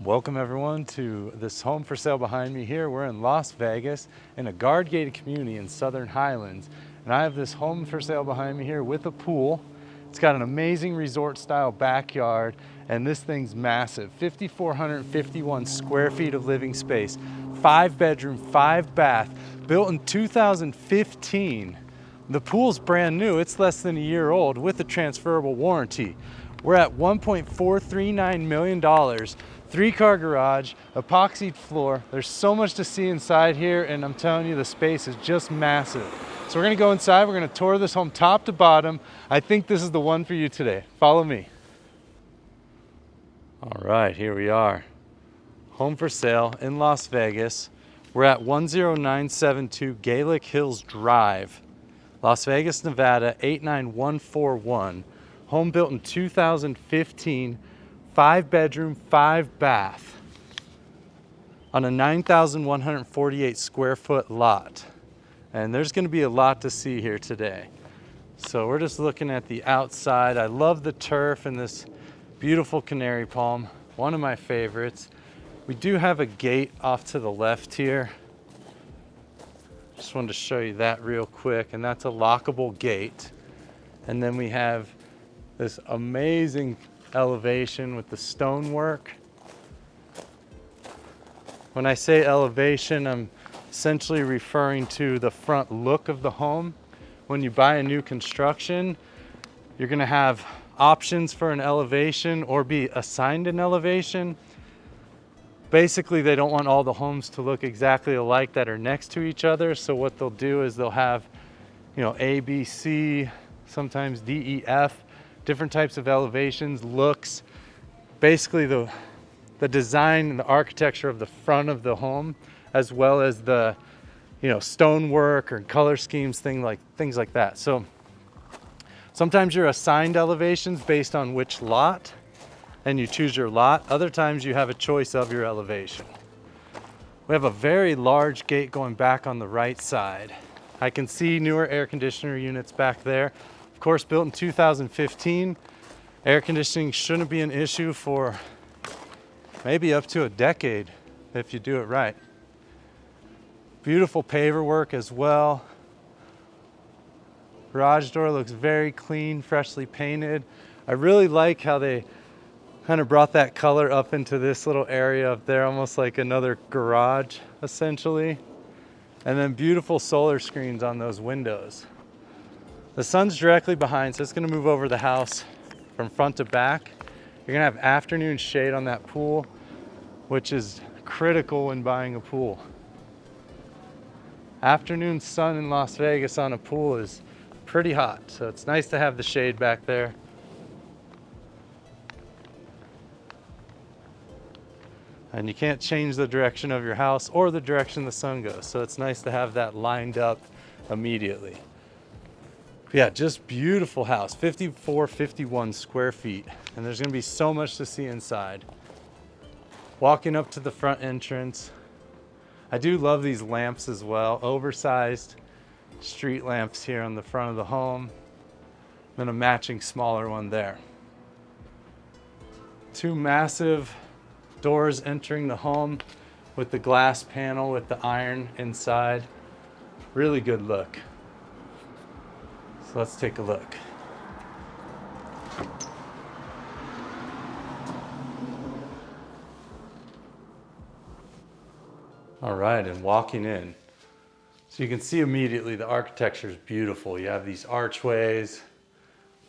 Welcome everyone to this home for sale behind me here. We're in Las Vegas in a guard-gated community in Southern Highlands. And I have this home for sale behind me here with a pool. It's got an amazing resort style backyard and this thing's massive. 5,451 square feet of living space, 5 bedroom, 5 bath, built in 2015. The pool's brand new, it's less than a year old with a transferable warranty. We're at $1.439 million, 3-car garage, epoxied floor. There's so much to see inside here, and I'm telling you, the space is just massive. So we're gonna go inside, we're gonna tour this home top to bottom. I think this is the one for you today. Follow me. All right, here we are. Home for sale in Las Vegas. We're at 10972 Gaelic Hills Drive, Las Vegas, Nevada, 89141. Home built in 2015, 5 bedroom, 5 bath on a 9,148 square foot lot. And there's gonna be a lot to see here today. So we're just looking at the outside. I love the turf and this beautiful canary palm, one of my favorites. We do have a gate off to the left here. Just wanted to show you that real quick, and that's a lockable gate. And then we have this amazing elevation with the stonework. When I say elevation, I'm essentially referring to the front look of the home. When you buy a new construction, you're gonna have options for an elevation or be assigned an elevation. Basically, they don't want all the homes to look exactly alike that are next to each other. So what they'll do is they'll have, A, B, C, sometimes D, E, F, different types of elevations, looks. Basically the design and the architecture of the front of the home, as well as the, stonework or color schemes, things like that. So sometimes you're assigned elevations based on which lot, and you choose your lot. Other times you have a choice of your elevation. We have a very large gate going back on the right side. I can see newer air conditioner units back there. Of course, built in 2015. Air conditioning shouldn't be an issue for maybe up to a decade if you do it right. Beautiful paver work as well. Garage door looks very clean, freshly painted. I really like how they kind of brought that color up into this little area up there, almost like another garage, essentially. And then beautiful solar screens on those windows. The sun's directly behind, so it's gonna move over the house from front to back. You're gonna have afternoon shade on that pool, which is critical when buying a pool. Afternoon sun in Las Vegas on a pool is pretty hot, so it's nice to have the shade back there. And you can't change the direction of your house or the direction the sun goes, so it's nice to have that lined up immediately. Yeah, just beautiful house, 5,451 square feet. And there's gonna be so much to see inside. Walking up to the front entrance. I do love these lamps as well. Oversized street lamps here on the front of the home. Then a matching smaller one there. 2 massive doors entering the home with the glass panel with the iron inside. Really good look. So let's take a look. All right, and walking in. So you can see immediately the architecture is beautiful. You have these archways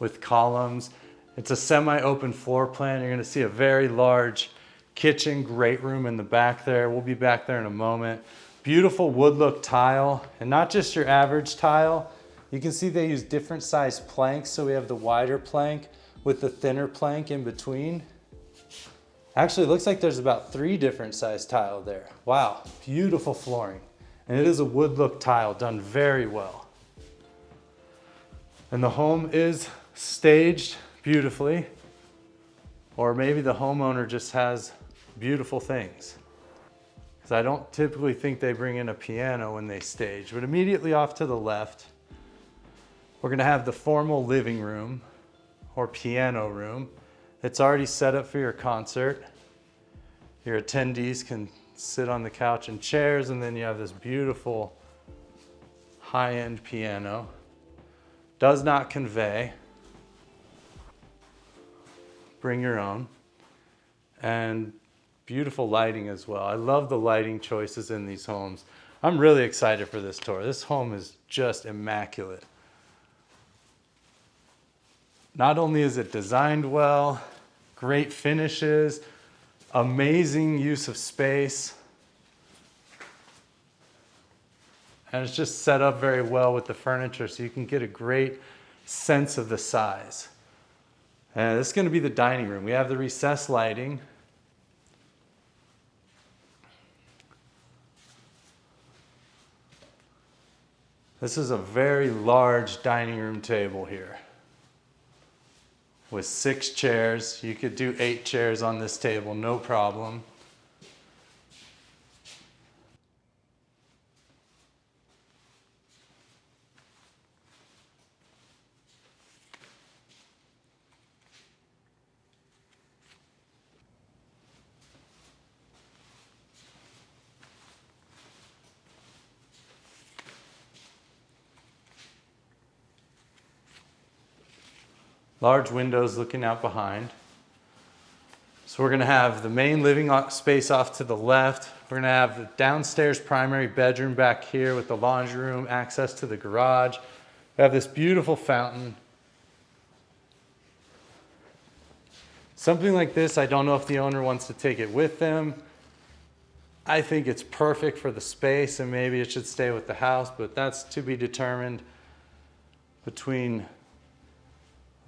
with columns. It's a semi-open floor plan. You're gonna see a very large kitchen, great room in the back there. We'll be back there in a moment. Beautiful wood look tile, and not just your average tile. You can see they use different size planks. So we have the wider plank with the thinner plank in between. Actually, it looks like there's about 3 different size tile there. Wow, beautiful flooring. And it is a wood look tile done very well. And the home is staged beautifully, or maybe the homeowner just has beautiful things. Because I don't typically think they bring in a piano when they stage, but immediately off to the left, we're gonna have the formal living room or piano room. It's already set up for your concert. Your attendees can sit on the couch and chairs, and then you have this beautiful high-end piano. Does not convey. Bring your own. And beautiful lighting as well. I love the lighting choices in these homes. I'm really excited for this tour. This home is just immaculate. Not only is it designed well, great finishes, amazing use of space, and it's just set up very well with the furniture so you can get a great sense of the size. And this is going to be the dining room. We have the recessed lighting. This is a very large dining room table here with 6 chairs. You could do 8 chairs on this table, no problem. Large windows looking out behind. So we're gonna have the main living space off to the left. We're gonna have the downstairs primary bedroom back here with the laundry room, access to the garage. We have this beautiful fountain. Something like this, I don't know if the owner wants to take it with them. I think it's perfect for the space and maybe it should stay with the house, but that's to be determined between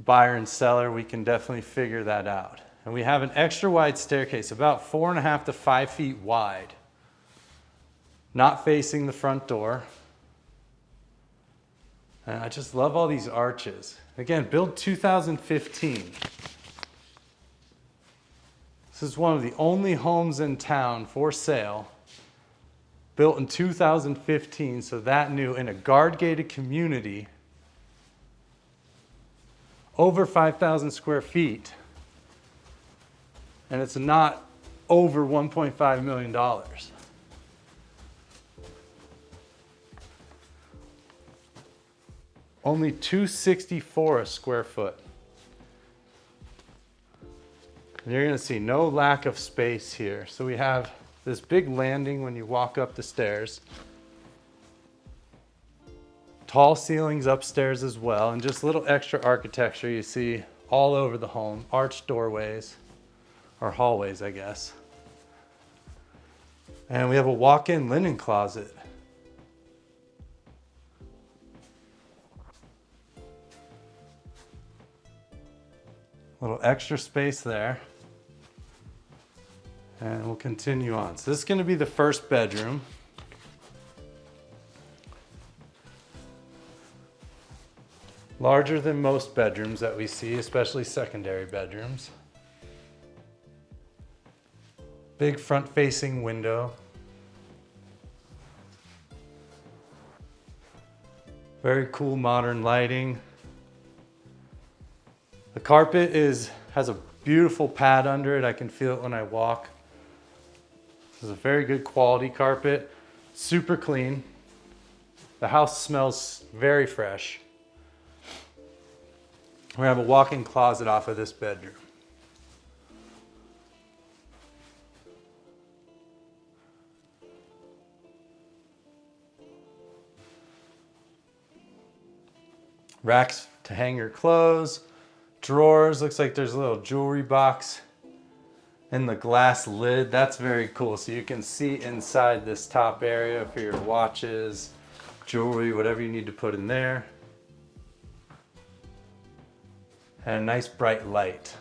buyer and seller. We can definitely figure that out. And we have an extra wide staircase, about 4.5 to 5 feet wide, not facing the front door. And I just love all these arches. Again, built 2015. This is one of the only homes in town for sale, built in 2015, so that new, in a guard-gated community, over 5,000 square feet, and it's not over $1.5 million. Only $264 a square foot. And you're gonna see no lack of space here. So we have this big landing when you walk up the stairs. Tall ceilings upstairs as well, and just little extra architecture you see all over the home. Arched doorways, or hallways, I guess. And we have a walk-in linen closet. Little extra space there. And we'll continue on. So this is gonna be the first bedroom. Larger than most bedrooms that we see, especially secondary bedrooms. Big front-facing window. Very cool modern lighting. The carpet has a beautiful pad under it. I can feel it when I walk. This is a very good quality carpet. Super clean. The house smells very fresh. We have a walk-in closet off of this bedroom. Racks to hang your clothes, drawers. Looks like there's a little jewelry box in the glass lid. That's very cool. So you can see inside this top area for your watches, jewelry, whatever you need to put in there. And a nice bright light.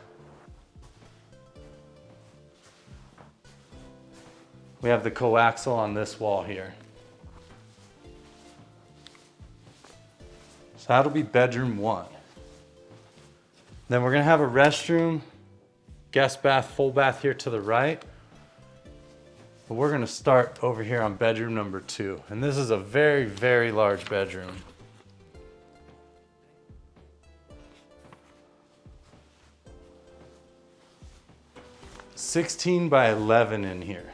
We have the coaxial on this wall here. So that'll be bedroom 1. Then we're gonna have a restroom, guest bath, full bath here to the right. But we're gonna start over here on bedroom number 2. And this is a very, very large bedroom. 16 by 11 in here.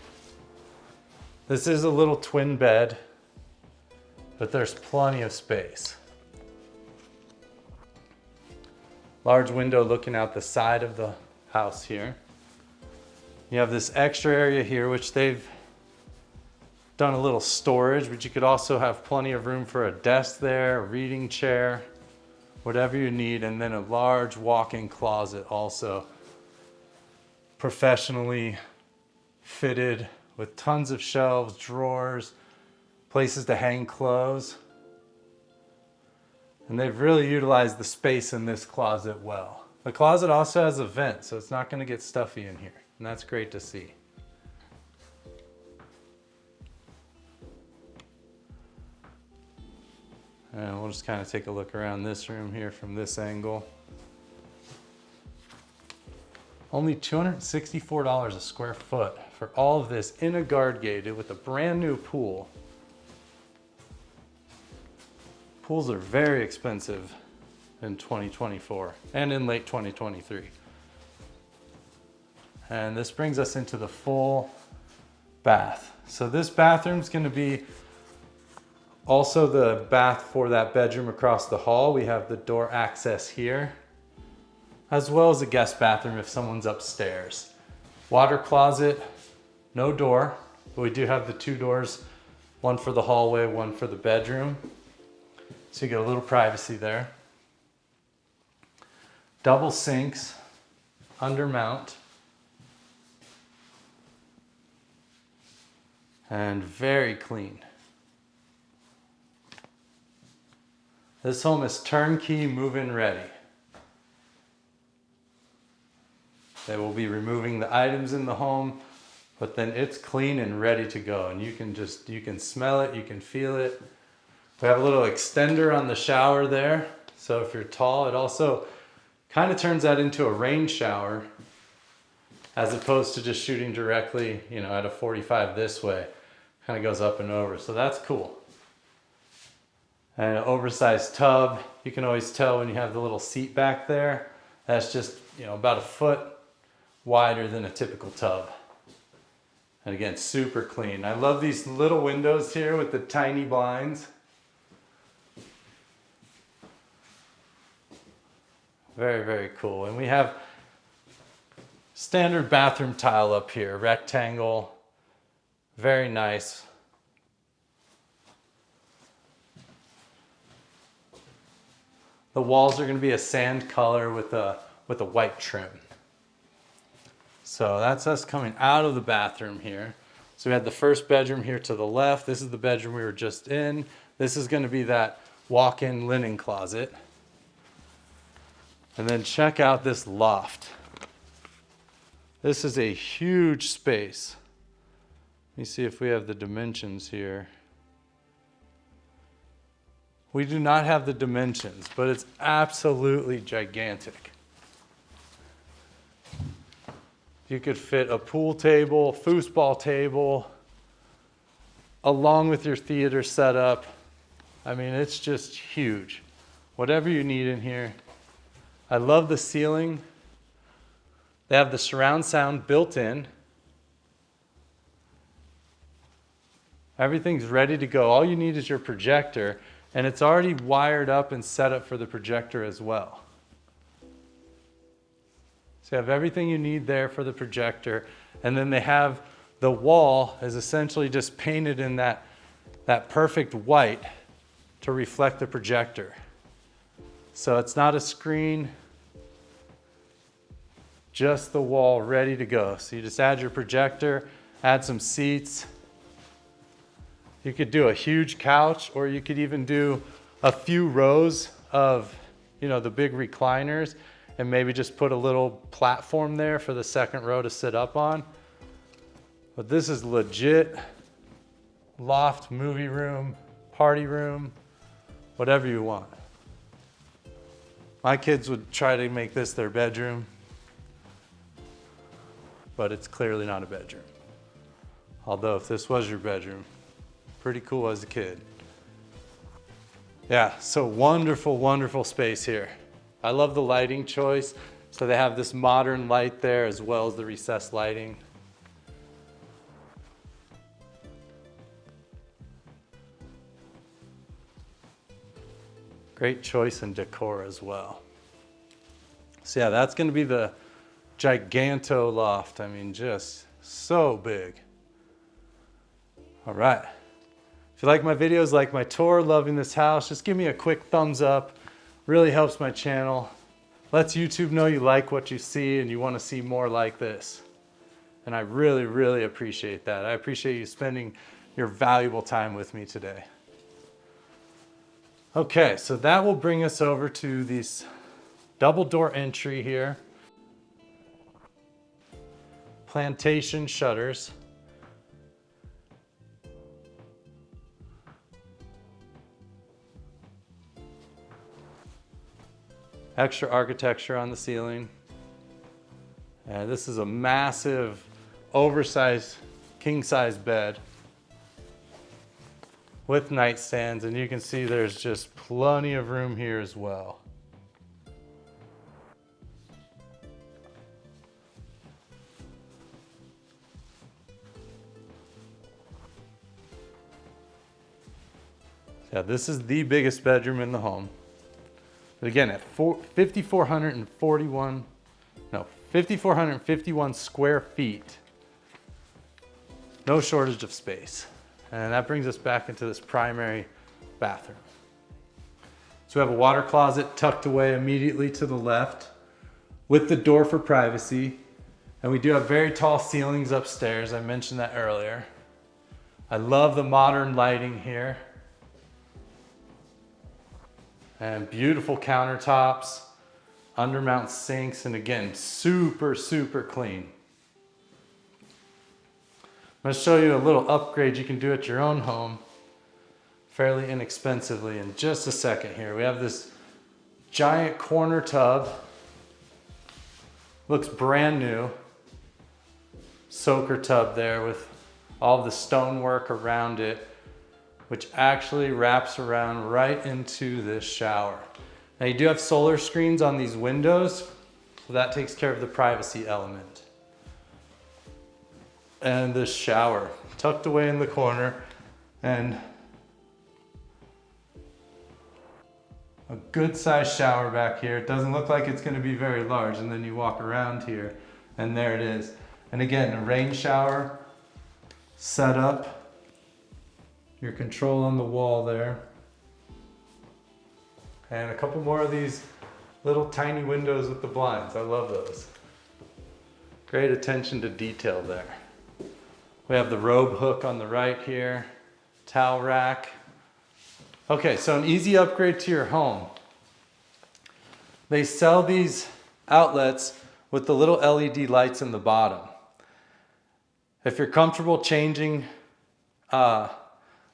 This is a little twin bed, but there's plenty of space. Large window looking out the side of the house here. You have this extra area here, which they've done a little storage, but you could also have plenty of room for a desk there, a reading chair, whatever you need, and then a large walk-in closet also. Professionally fitted with tons of shelves, drawers, places to hang clothes. And they've really utilized the space in this closet well. The closet also has a vent, so it's not going to get stuffy in here, and that's great to see. And we'll just kind of take a look around this room here from this angle. Only $264 a square foot for all of this in a guard gated with a brand new pool. Pools are very expensive in 2024 and in late 2023. And this brings us into the full bath. So this bathroom's going to be also the bath for that bedroom across the hall. We have the door access here, as well as a guest bathroom if someone's upstairs. Water closet, no door, but we do have the two doors, one for the hallway, one for the bedroom. So you get a little privacy there. Double sinks, under mount. And very clean. This home is turnkey, move-in ready. They will be removing the items in the home, but then it's clean and ready to go. And you can smell it, you can feel it. We have a little extender on the shower there. So if you're tall, it also kind of turns that into a rain shower as opposed to just shooting directly, at a 45 this way. Kind of goes up and over. So that's cool. And an oversized tub. You can always tell when you have the little seat back there. That's just, about a foot wider than a typical tub. And again, super clean. I love these little windows here with the tiny blinds. Very, very cool. And we have standard bathroom tile up here, rectangle, very nice. The walls are going to be a sand color with a white trim. So that's us coming out of the bathroom here. So we had the first bedroom here to the left. This is the bedroom we were just in. This is going to be that walk-in linen closet. And then check out this loft. This is a huge space. Let me see if we have the dimensions here. We do not have the dimensions, but it's absolutely gigantic. You could fit a pool table, foosball table, along with your theater setup. I mean, it's just huge. Whatever you need in here. I love the ceiling. They have the surround sound built in. Everything's ready to go. All you need is your projector, and it's already wired up and set up for the projector as well. So you have everything you need there for the projector, and then they have the wall is essentially just painted in that perfect white to reflect the projector. So it's not a screen, just the wall ready to go. So you just add your projector, add some seats. You could do a huge couch, or you could even do a few rows of, the big recliners, and maybe just put a little platform there for the second row to sit up on. But this is legit loft, movie room, party room, whatever you want. My kids would try to make this their bedroom, but it's clearly not a bedroom. Although if this was your bedroom, pretty cool as a kid. Yeah, so wonderful, wonderful space here. I love the lighting choice. So they have this modern light there as well as the recessed lighting. Great choice in decor as well. So yeah, that's going to be the Giganto loft. I mean, just so big. All right. If you like my videos, like my tour, loving this house, just give me a quick thumbs up. Really helps my channel. Lets YouTube know you like what you see and you want to see more like this. And I really, really appreciate that. I appreciate you spending your valuable time with me today. Okay, so that will bring us over to this double door entry here. Plantation shutters. Extra architecture on the ceiling. And this is a massive, oversized, king-size bed with nightstands, and you can see there's just plenty of room here as well. Yeah, this is the biggest bedroom in the home. But again, at 5,451 square feet, no shortage of space. And that brings us back into this primary bathroom. So we have a water closet tucked away immediately to the left with the door for privacy. And we do have very tall ceilings upstairs. I mentioned that earlier. I love the modern lighting here. And beautiful countertops, undermount sinks, and again, super, super clean. I'm going to show you a little upgrade you can do at your own home fairly inexpensively in just a second here. We have this giant corner tub. Looks brand new. Soaker tub there with all the stonework around it, which actually wraps around right into this shower. Now you do have solar screens on these windows, so that takes care of the privacy element. And this shower tucked away in the corner, and a good sized shower back here. It doesn't look like it's gonna be very large, and then you walk around here and there it is. And again, a rain shower set up. Your control on the wall there. And a couple more of these little tiny windows with the blinds. I love those. Great attention to detail there. We have the robe hook on the right here, towel rack. Okay, so an easy upgrade to your home. They sell these outlets with the little LED lights in the bottom. If you're comfortable changing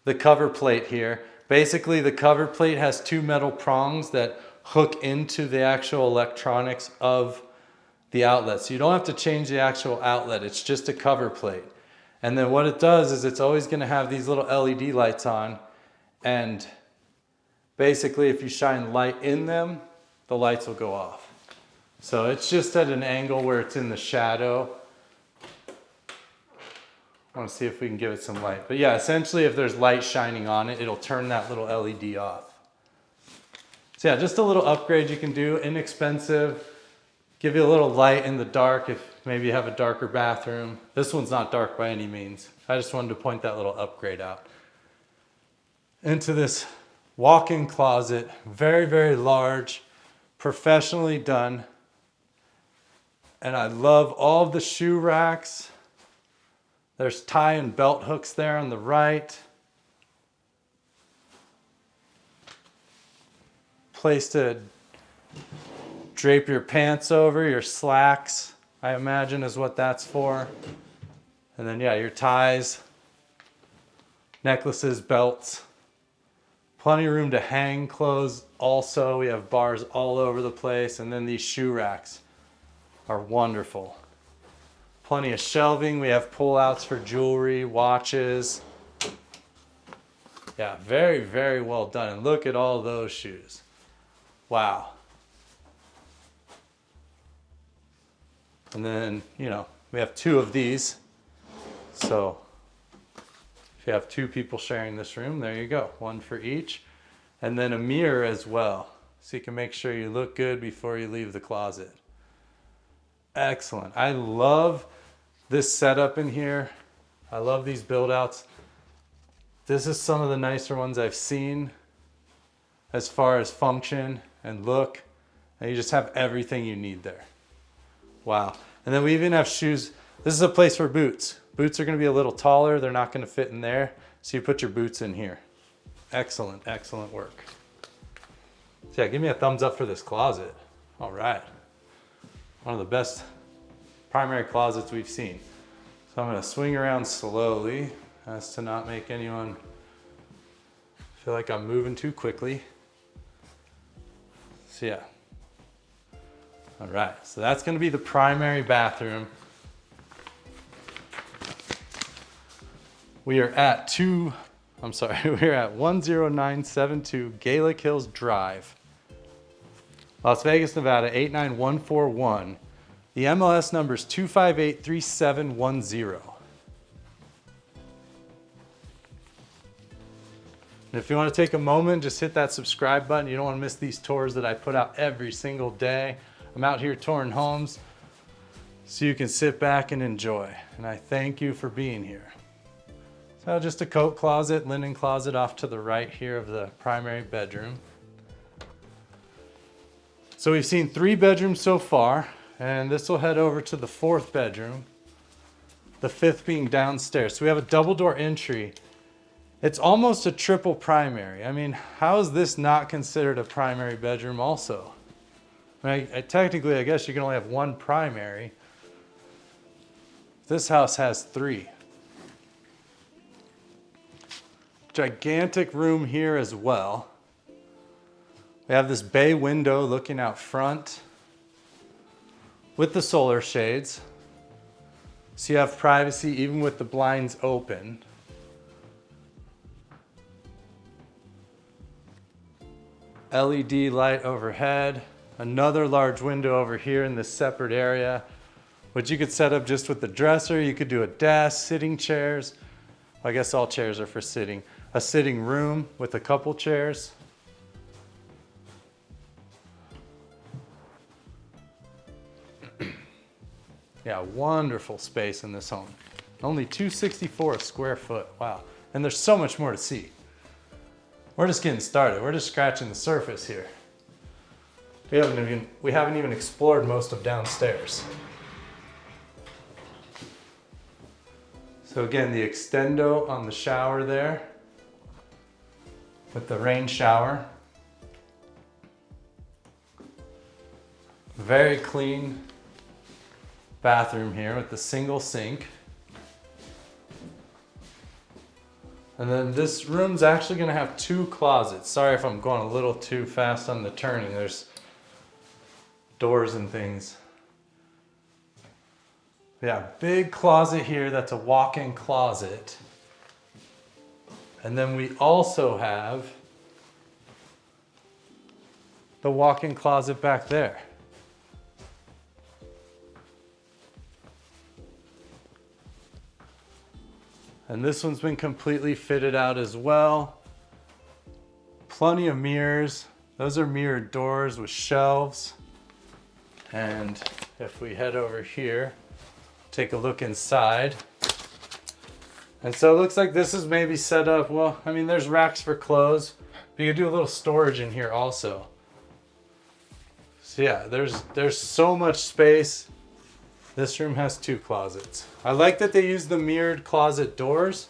the cover plate here. Basically, the cover plate has two metal prongs that hook into the actual electronics of the outlet. So you don't have to change the actual outlet. It's just a cover plate. And then what it does is it's always going to have these little LED lights on. And basically, if you shine light in them, the lights will go off. So it's just at an angle where it's in the shadow. I want to see if we can give it some light. But yeah, essentially if there's light shining on it, it'll turn that little LED off. So yeah, just a little upgrade you can do, inexpensive. Give you a little light in the dark if maybe you have a darker bathroom. This one's not dark by any means. I just wanted to point that little upgrade out. Into this walk-in closet, very, very large, professionally done. And I love all of the shoe racks. There's tie and belt hooks there on the right. Place to drape your pants over, your slacks, I imagine is what that's for. And then yeah, your ties, necklaces, belts. Plenty of room to hang clothes also. We have bars all over the place. And then these shoe racks are wonderful. Plenty of shelving. We have pull-outs for jewelry, watches. Yeah, very, very well done. And look at all those shoes. Wow. And then, you know, we have 2 of these. So if you have 2 people sharing this room, there you go, 1 for each. And then a mirror as well, so you can make sure you look good before you leave the closet. Excellent. I love this setup in here. I love these build outs. This is some of the nicer ones I've seen as far as function and look. And you just have everything you need there. Wow. And then we even have shoes. This is a place for boots. Boots are going to be a little taller. They're not going to fit in there. So you put your boots in here. Excellent, excellent work. So yeah, give me a thumbs up for this closet. All right. One of the best primary closets we've seen. So I'm going to swing around slowly as to not make anyone feel like I'm moving too quickly. So yeah. All right, so that's going to be the primary bathroom. We are at 10972 Gaelic Hills Drive, Las Vegas, Nevada 89141. The MLS number is 2583710. And if you want to take a moment, just hit that subscribe button. You don't want to miss these tours that I put out every single day. I'm out here touring homes so you can sit back and enjoy. And I thank you for being here. So just a coat closet, linen closet off to the right here of the primary bedroom. So we've seen 3 bedrooms so far, and this will head over to the 4th bedroom, the 5th being downstairs. So we have a double door entry. It's almost a triple primary. I mean, how is this not considered a primary bedroom also? I mean, technically, I guess you can only have 1 primary. This house has 3. Gigantic room here as well. We have this bay window looking out front with the solar shades. So you have privacy even with the blinds open. LED light overhead. Another large window over here in this separate area, which you could set up just with the dresser. You could do a desk, sitting chairs. I guess all chairs are for sitting. A sitting room with a couple chairs. Yeah, wonderful space in this home. Only $264 a square foot. Wow. And there's so much more to see. We're just getting started. We're just scratching the surface here. We haven't even explored most of downstairs. So again, the extendo on the shower there with the rain shower. Very clean bathroom here with the single sink. And then this room's actually gonna have 2 closets. Sorry if I'm going a little too fast on the turning. There's doors and things. Yeah, big closet here. That's a walk-in closet. And then we also have the walk-in closet back there. And this one's been completely fitted out as well. Plenty of mirrors. Those are mirrored doors with shelves. And if we head over here, take a look inside. And so it looks like this is maybe set up, well, I mean, there's racks for clothes, but you could do a little storage in here also. So yeah, there's so much space. This room has 2 closets. I like that they use the mirrored closet doors,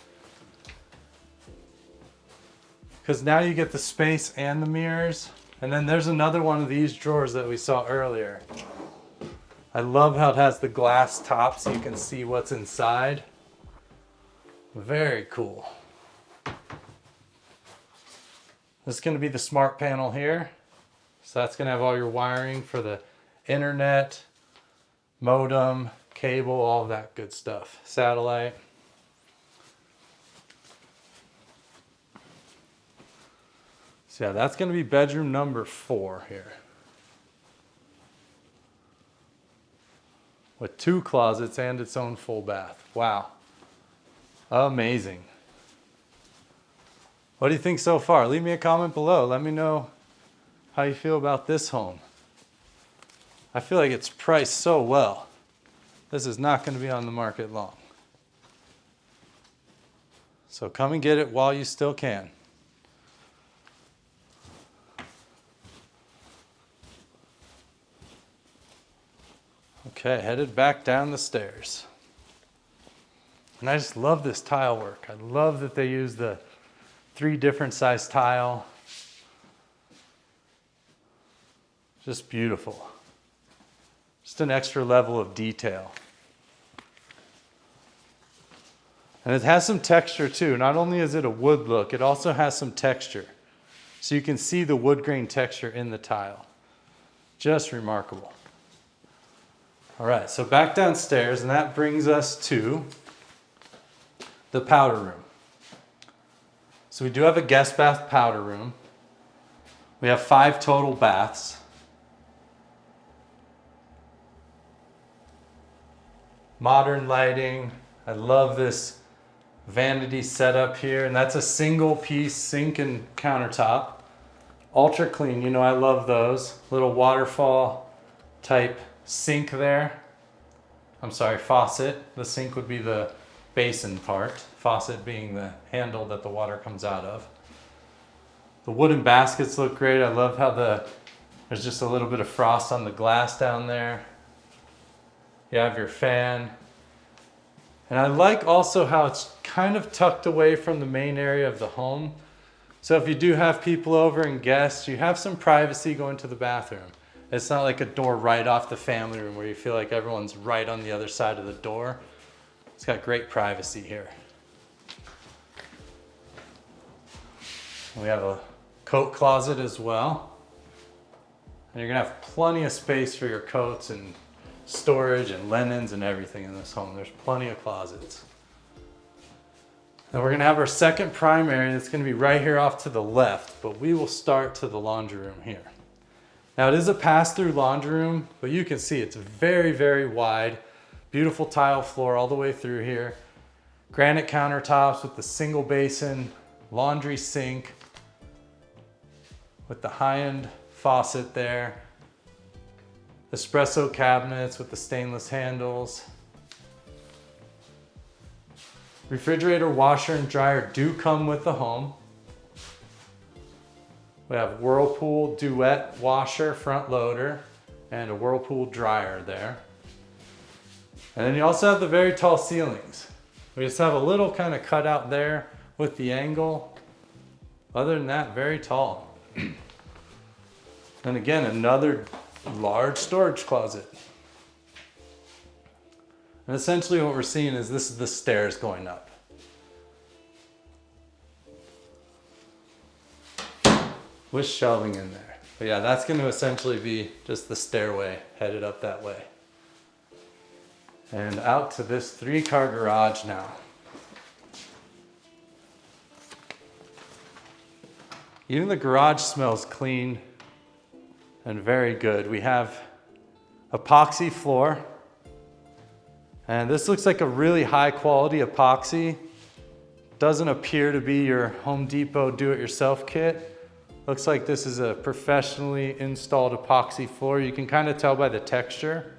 because now you get the space and the mirrors. And then there's another one of these drawers that we saw earlier. I love how it has the glass top so you can see what's inside. Very cool. This is going to be the smart panel here. So that's going to have all your wiring for the internet, modem, cable, all of that good stuff. Satellite. So yeah, that's going to be bedroom number 4 here. with 2 closets and its own full bath. Wow. Amazing. What do you think so far? Leave me a comment below. Let me know how you feel about this home. I feel like it's priced so well. This is not going to be on the market long. So come and get it while you still can. Okay, headed back down the stairs. And I just love this tile work. I love that they use the 3 different size tile. Just beautiful. Just an extra level of detail. And it has some texture too. Not only is it a wood look, it also has some texture. So you can see the wood grain texture in the tile. Just remarkable. All right, so back downstairs, and that brings us to the powder room. So we do have a guest bath powder room. We have 5 total baths. Modern lighting. I love this vanity setup here, and that's a single piece sink and countertop. Ultra clean, you know I love those. Little waterfall type sink there. I'm sorry, faucet. The sink would be the basin part, faucet being the handle that the water comes out of. The wooden baskets look great. I love how there's just a little bit of frost on the glass down there. You have your fan. And I like also how it's kind of tucked away from the main area of the home. So if you do have people over and guests, you have some privacy going to the bathroom. It's not like a door right off the family room where you feel like everyone's right on the other side of the door. It's got great privacy here. We have a coat closet as well. And you're gonna have plenty of space for your coats and storage and linens and everything in this home. There's plenty of closets. Now we're gonna have our second primary that's gonna be right here off to the left, but we will start to the laundry room here. Now it is a pass-through laundry room, but you can see it's very, very wide. Beautiful tile floor all the way through here. Granite countertops with the single basin, laundry sink with the high-end faucet there. Espresso cabinets with the stainless handles. Refrigerator, washer, and dryer do come with the home. We have Whirlpool Duet washer, front loader, and a Whirlpool dryer there. And then you also have the very tall ceilings. We just have a little kind of cutout there with the angle. Other than that, very tall. And again, another large storage closet. And essentially what we're seeing is this is the stairs going up. With shelving in there. But yeah, that's going to essentially be just the stairway headed up that way. And out to this 3-car garage now. Even the garage smells clean and very good. We have epoxy floor. And this looks like a really high quality epoxy. Doesn't appear to be your Home Depot do-it-yourself kit. Looks like this is a professionally installed epoxy floor. You can kind of tell by the texture.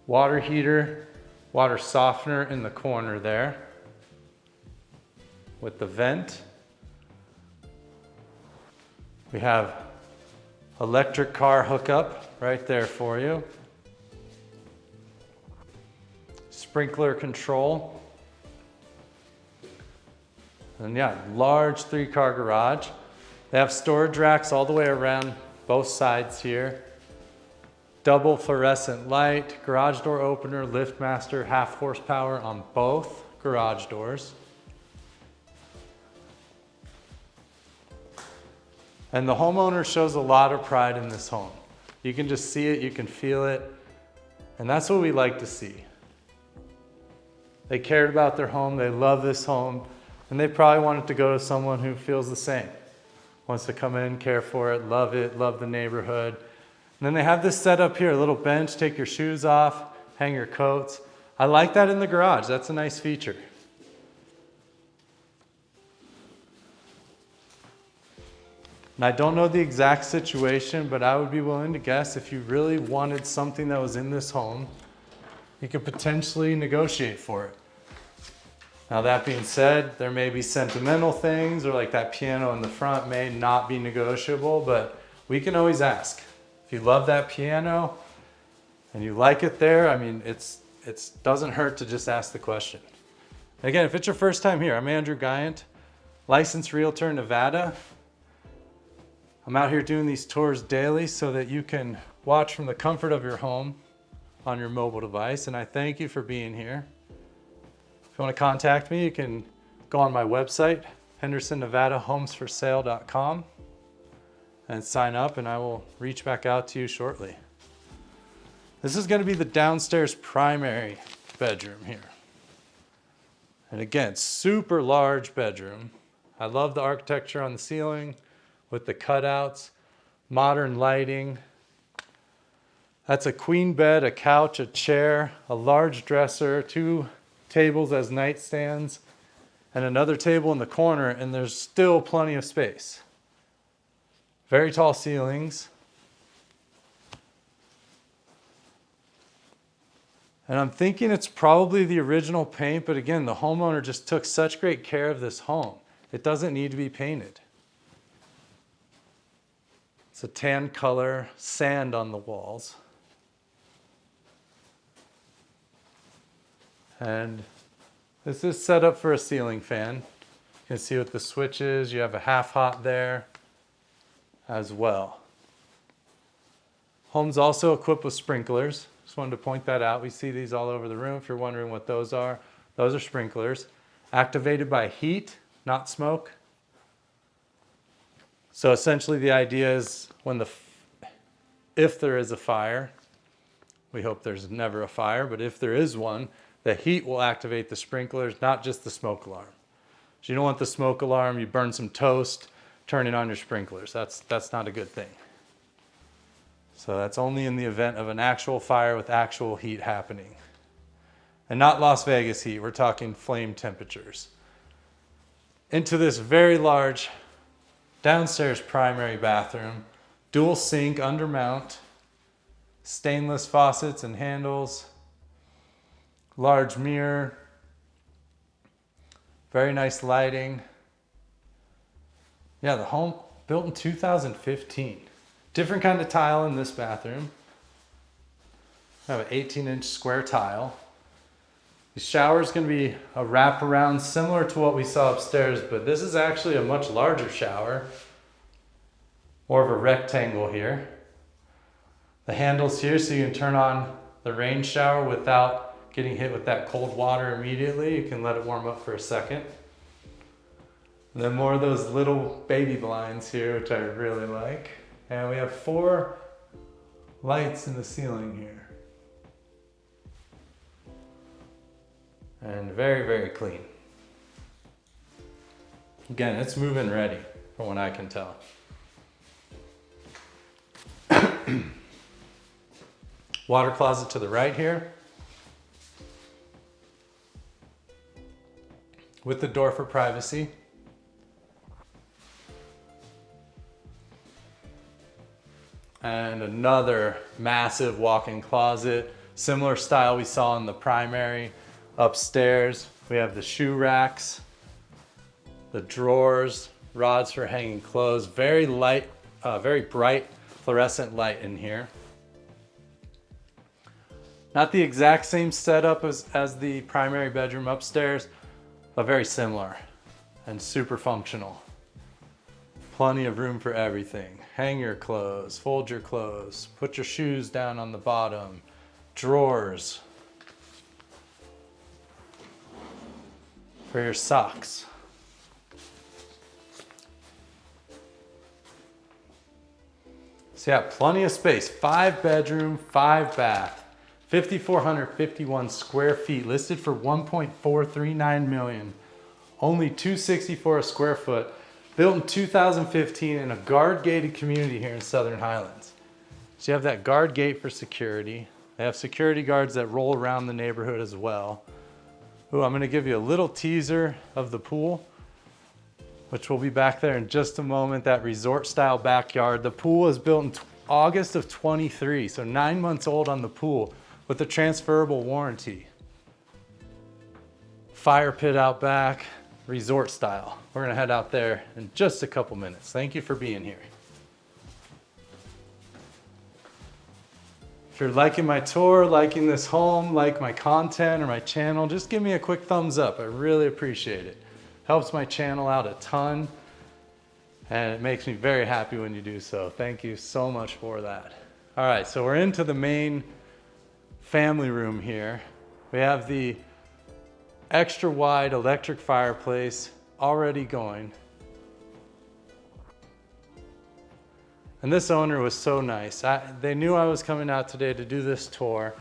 Water heater, water softener in the corner there with the vent. We have electric car hookup right there for you. Sprinkler control. And yeah, large 3-car garage. They have storage racks all the way around both sides here. Double fluorescent light, garage door opener, lift master, 1/2 horsepower on both garage doors. And the homeowner shows a lot of pride in this home. You can just see it, you can feel it, and that's what we like to see. They cared about their home, they love this home, and they probably want it to go to someone who feels the same. Wants to come in, care for it, love the neighborhood, And then they have this set up here, a little bench, take your shoes off, hang your coats. I like that in the garage. That's a nice feature. And I don't know the exact situation, but I would be willing to guess if you really wanted something that was in this home, you could potentially negotiate for it. Now that being said, there may be sentimental things, or like that piano in the front may not be negotiable, but we can always ask. If you love that piano and you like it there, I mean, it doesn't hurt to just ask the question. Again, if it's your first time here, I'm Andrew Guiant, licensed realtor in Nevada. I'm out here doing these tours daily so that you can watch from the comfort of your home on your mobile device, and I thank you for being here. If you want to contact me, you can go on my website, hendersonnevadahomesforsale.com, and sign up, and I will reach back out to you shortly. This is going to be the downstairs primary bedroom here. And again, super large bedroom. I love the architecture on the ceiling with the cutouts, modern lighting. That's a queen bed, a couch, a chair, a large dresser, 2 tables as nightstands, and another table in the corner, and there's still plenty of space. Very tall ceilings. And I'm thinking it's probably the original paint, but again, the homeowner just took such great care of this home. It doesn't need to be painted. It's a tan color, sand on the walls. And this is set up for a ceiling fan. You can see with the switches, you have a half hot there as well. Home's also equipped with sprinklers. Just wanted to point that out. We see these all over the room. If you're wondering what those are sprinklers. Activated by heat, not smoke. So essentially the idea is if there is a fire, we hope there's never a fire, but if there is one, the heat will activate the sprinklers, not just the smoke alarm. So you don't want the smoke alarm, you burn some toast, turning on your sprinklers. That's not a good thing. So that's only in the event of an actual fire with actual heat happening. And not Las Vegas heat, we're talking flame temperatures. Into this very large downstairs primary bathroom, dual sink under mount, stainless faucets and handles, large mirror, very nice lighting. Yeah, the home built in 2015. Different kind of tile in this bathroom. I have an 18-inch square tile. The shower is going to be a wraparound similar to what we saw upstairs, but this is actually a much larger shower. More of a rectangle here. The handle's here so you can turn on the rain shower without getting hit with that cold water immediately. You can let it warm up for a second. And then more of those little baby blinds here, which I really like. And we have 4 lights in the ceiling here. And very, very clean. Again, it's move-in ready from what I can tell. Water closet to the right here. With the door for privacy. And another massive walk-in closet, similar style we saw in the primary. Upstairs, we have the shoe racks, the drawers, rods for hanging clothes, very light, very bright fluorescent light in here. Not the exact same setup as the primary bedroom upstairs, but very similar and super functional. Plenty of room for everything. Hang your clothes, fold your clothes, put your shoes down on the bottom, drawers for your socks. So yeah, plenty of space. 5 bedroom, 5 bath, 5,451 square feet, listed for 1.439 million. Only $264 a square foot. Built in 2015 in a guard-gated community here in Southern Highlands. So you have that guard gate for security. They have security guards that roll around the neighborhood as well. Ooh, I'm gonna give you a little teaser of the pool, which will be back there in just a moment, that resort style backyard. The pool was built in August of 23, so 9 months old on the pool with a transferable warranty. Fire pit out back, resort style. We're gonna head out there in just a couple minutes. Thank you for being here. If you're liking my tour, liking this home, like my content or my channel, just give me a quick thumbs up. I really appreciate it. Helps my channel out a ton, and it makes me very happy when you do so. Thank you so much for that. All right, so we're into the main family room here. We have the extra wide electric fireplace already going. And this owner was so nice. They knew I was coming out today to do this tour,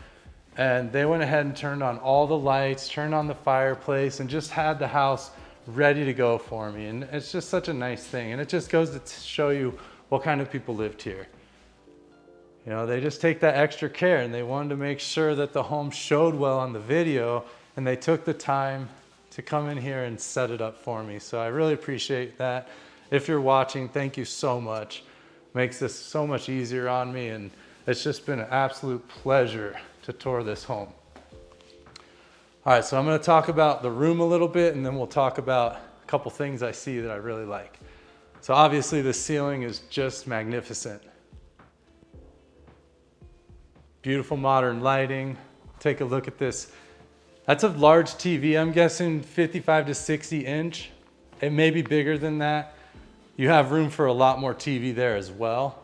and they went ahead and turned on all the lights, turned on the fireplace, and just had the house ready to go for me. And it's just such a nice thing. And it just goes to show you what kind of people lived here. You know, they just take that extra care, and they wanted to make sure that the home showed well on the video, and they took the time to come in here and set it up for me. So I really appreciate that. If you're watching, thank you so much. Makes this so much easier on me, and it's just been an absolute pleasure to tour this home. All right, so I'm going to talk about the room a little bit, and then we'll talk about a couple things I see that I really like. So obviously the ceiling is just magnificent. Beautiful modern lighting. Take a look at this. That's a large TV. I'm guessing 55 to 60 inch. It may be bigger than that. You have room for a lot more TV there as well.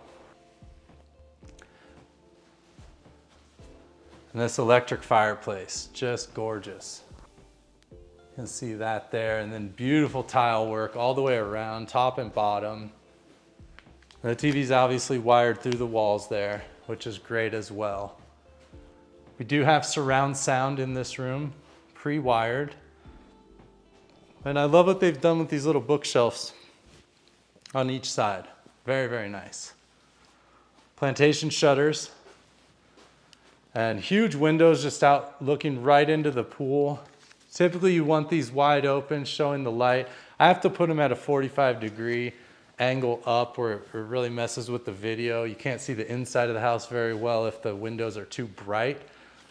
And this electric fireplace, just gorgeous. You can see that there, and then beautiful tile work all the way around, top and bottom. And the TV's obviously wired through the walls there, which is great as well. We do have surround sound in this room, pre-wired. And I love what they've done with these little bookshelves on each side. Very, very nice. Plantation shutters and huge windows just out looking right into the pool. Typically you want these wide open, showing the light. I have to put them at a 45-degree angle up where it really messes with the video. You can't see the inside of the house very well if the windows are too bright.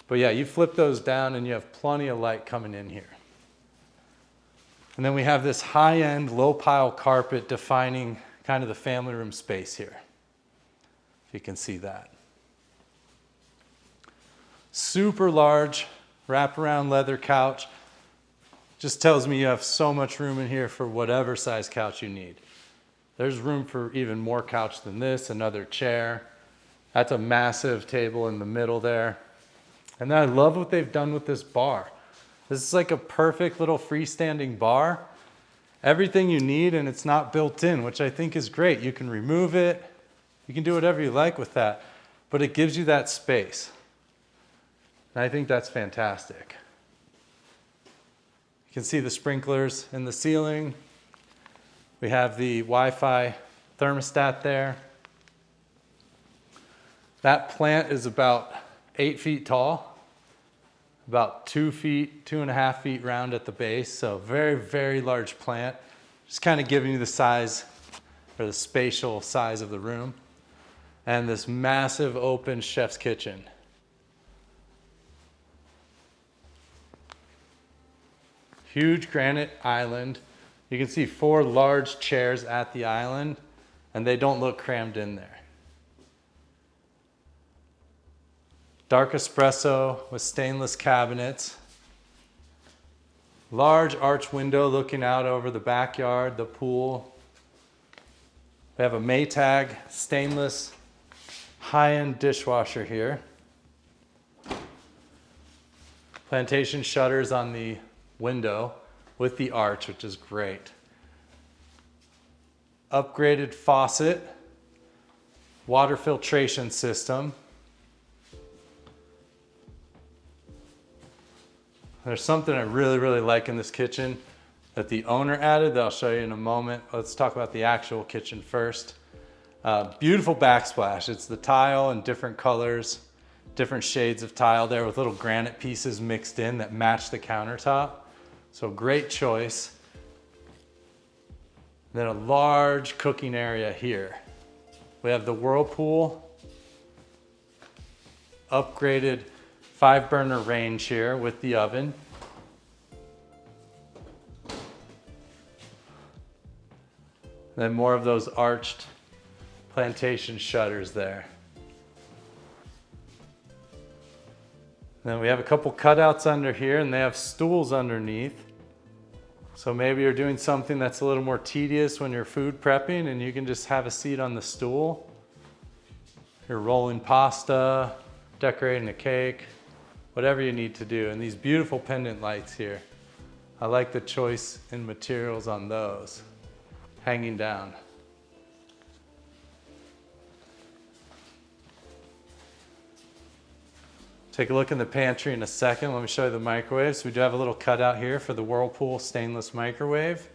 But yeah, you flip those down and you have plenty of light coming in here. And then we have this high-end, low-pile carpet defining kind of the family room space here. If you can see that. Super large wraparound leather couch. Just tells me you have so much room in here for whatever size couch you need. There's room for even more couch than this, another chair. That's a massive table in the middle there. And then I love what they've done with this bar. This is like a perfect little freestanding bar. Everything you need, and it's not built in, which I think is great. You can remove it. You can do whatever you like with that, but it gives you that space. And I think that's fantastic. You can see the sprinklers in the ceiling. We have the Wi-Fi thermostat there. That plant is about 8 feet tall. About 2 feet, 2.5 feet round at the base. So very, very large plant. Just kind of giving you the size or the spatial size of the room. And this massive open chef's kitchen. Huge granite island. You can see 4 large chairs at the island, and they don't look crammed in there. Dark espresso with stainless cabinets. Large arch window looking out over the backyard, the pool. We have a Maytag stainless high-end dishwasher here. Plantation shutters on the window with the arch, which is great. Upgraded faucet, water filtration system. There's something I really, really like in this kitchen that the owner added that I'll show you in a moment. Let's talk about the actual kitchen first. Beautiful backsplash. It's the tile in different colors, different shades of tile there with little granite pieces mixed in that match the countertop. So great choice. Then a large cooking area here. We have the whirlpool, upgraded 5-burner range here with the oven. Then more of those arched plantation shutters there. Then we have a couple cutouts under here, and they have stools underneath. So maybe you're doing something that's a little more tedious when you're food prepping, and you can just have a seat on the stool. You're rolling pasta, decorating a cake, whatever you need to do. And these beautiful pendant lights here. I like the choice in materials on those, hanging down. Take a look in the pantry in a second. Let me show you the microwave. So we do have a little cutout here for the Whirlpool stainless microwave.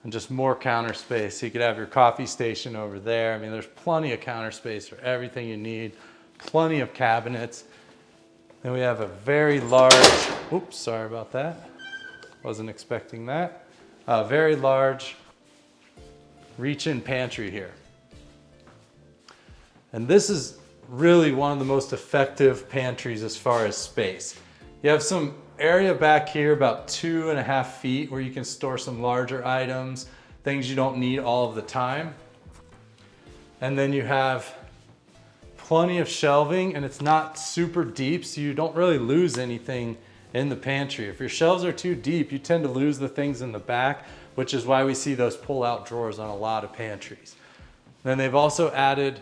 And just more counter space. So you could have your coffee station over there. I mean, there's plenty of counter space for everything you need. Plenty of cabinets. Then we have a very large, oops, sorry about that. Wasn't expecting that. A very large reach-in pantry here. And this is really one of the most effective pantries as far as space. You have some area back here about 2.5 feet where you can store some larger items, things you don't need all of the time. And then you have plenty of shelving, and it's not super deep, so you don't really lose anything in the pantry. If your shelves are too deep, you tend to lose the things in the back, which is why we see those pull-out drawers on a lot of pantries. Then they've also added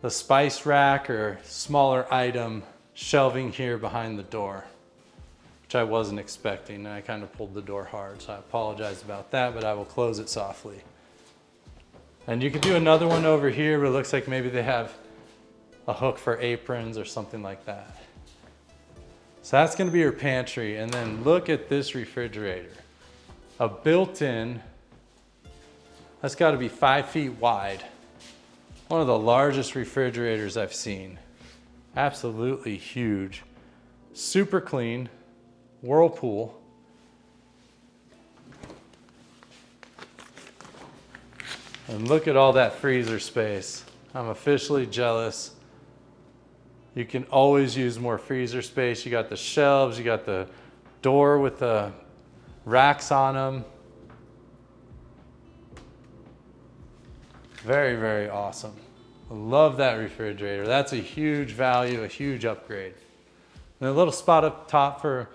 the spice rack or smaller item shelving here behind the door, which I wasn't expecting. I kind of pulled the door hard, so I apologize about that, but I will close it softly. And you could do another one over here, but it looks like maybe they have a hook for aprons or something like that. So that's gonna be your pantry. And then look at this refrigerator. A built-in, that's gotta be 5 feet wide. One of the largest refrigerators I've seen. Absolutely huge. Super clean, Whirlpool. And look at all that freezer space. I'm officially jealous. You can always use more freezer space. You got the shelves, you got the door with the racks on them. Very, very awesome. I love that refrigerator. That's a huge value, a huge upgrade. And a little spot up top for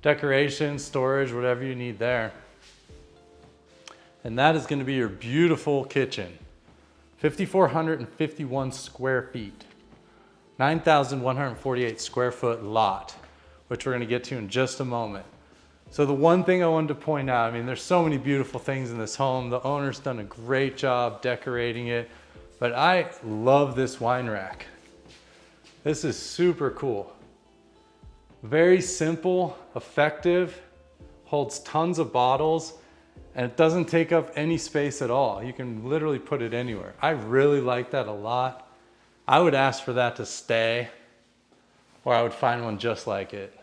decoration, storage, whatever you need there. And that is going to be your beautiful kitchen. 5,451 square feet. 9,148 square foot lot, which we're going to get to in just a moment. So the one thing I wanted to point out, I mean, there's so many beautiful things in this home. The owner's done a great job decorating it, but I love this wine rack. This is super cool. Very simple, effective, holds tons of bottles, and it doesn't take up any space at all. You can literally put it anywhere. I really like that a lot. I would ask for that to stay, or I would find one just like it.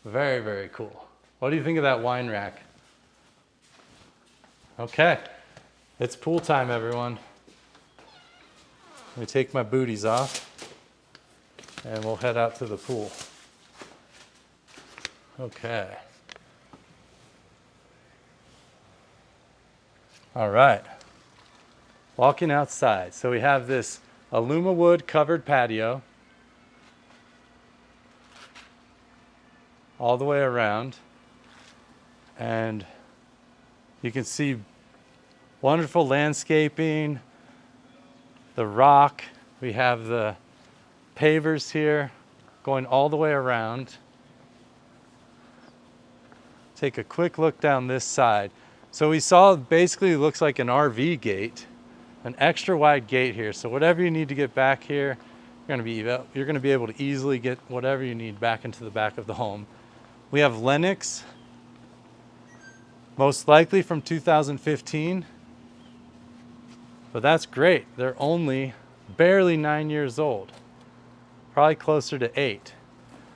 Very, very cool. What do you think of that wine rack? Okay, it's pool time, everyone. Let me take my booties off and we'll head out to the pool. Okay. All right, walking outside. So we have this Alumawood covered patio all the way around, and you can see wonderful landscaping, the rock. We have the pavers here going all the way around. Take a quick look down this side. So we saw basically looks like an RV gate, an extra wide gate here. So whatever you need to get back here, you're gonna be able to easily get whatever you need back into the back of the home. We have Lennox most likely from 2015, but that's great. They're only barely 9 years old, probably closer to 8.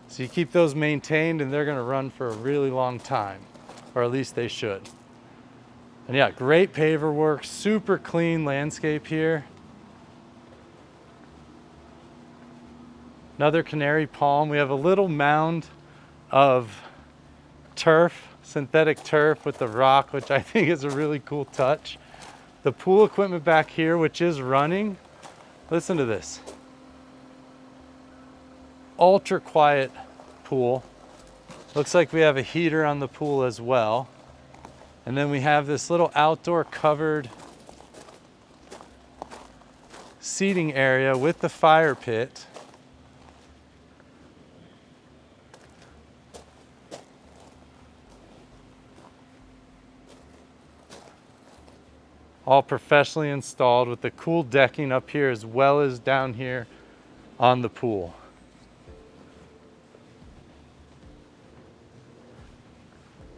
So you keep those maintained and they're gonna run for a really long time, or at least they should. And yeah, great paver work, super clean landscape here. Another canary palm. We have a little mound of turf, synthetic turf with the rock, which I think is a really cool touch. The pool equipment back here, which is running, listen to this. Ultra quiet pool. Looks like we have a heater on the pool as well. And then we have this little outdoor covered seating area with the fire pit. All professionally installed with the cool decking up here as well as down here on the pool.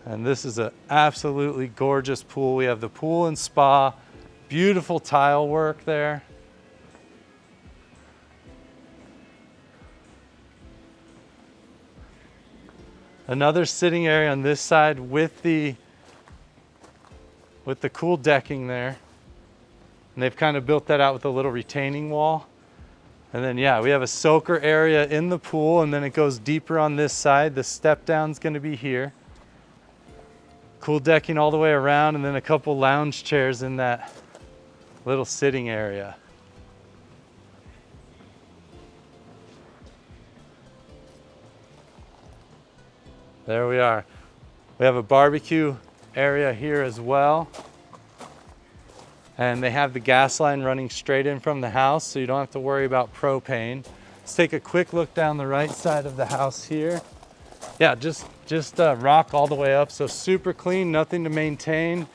And this is an absolutely gorgeous pool. We have the pool and spa, beautiful tile work there. Another sitting area on this side with the cool decking there. And they've kind of built that out with a little retaining wall. And then yeah, we have a soaker area in the pool, and then it goes deeper on this side. The step down's gonna be here. Cool decking all the way around, and then a couple lounge chairs in that little sitting area. There we are. We have a barbecue area here as well. And they have the gas line running straight in from the house, so you don't have to worry about propane. Let's take a quick look down the right side of the house here. Yeah, just rock all the way up. So super clean, nothing to maintain.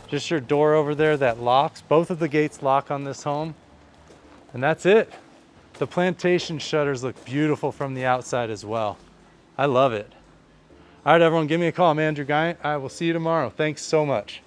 Just your door over there that locks. Both of the gates lock on this home. And that's it. The plantation shutters look beautiful from the outside as well. I love it. All right, everyone, give me a call. I'm Andrew Guiant. I will see you tomorrow. Thanks so much.